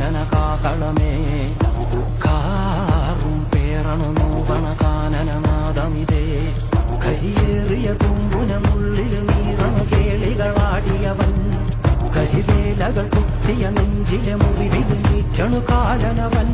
കാനന കാഹളമേ കാറും പേറണു നോവണ കാനനനാദമിതേ കരിയേറിയ പൂമ്പുനമുള്ളിൽ നീറണു കേളികളാടിയവൻ കരിവേലകൾ കുത്തിയ നെഞ്ചിലെ മുറിവിൽ നീറ്റണു കാലനവൻ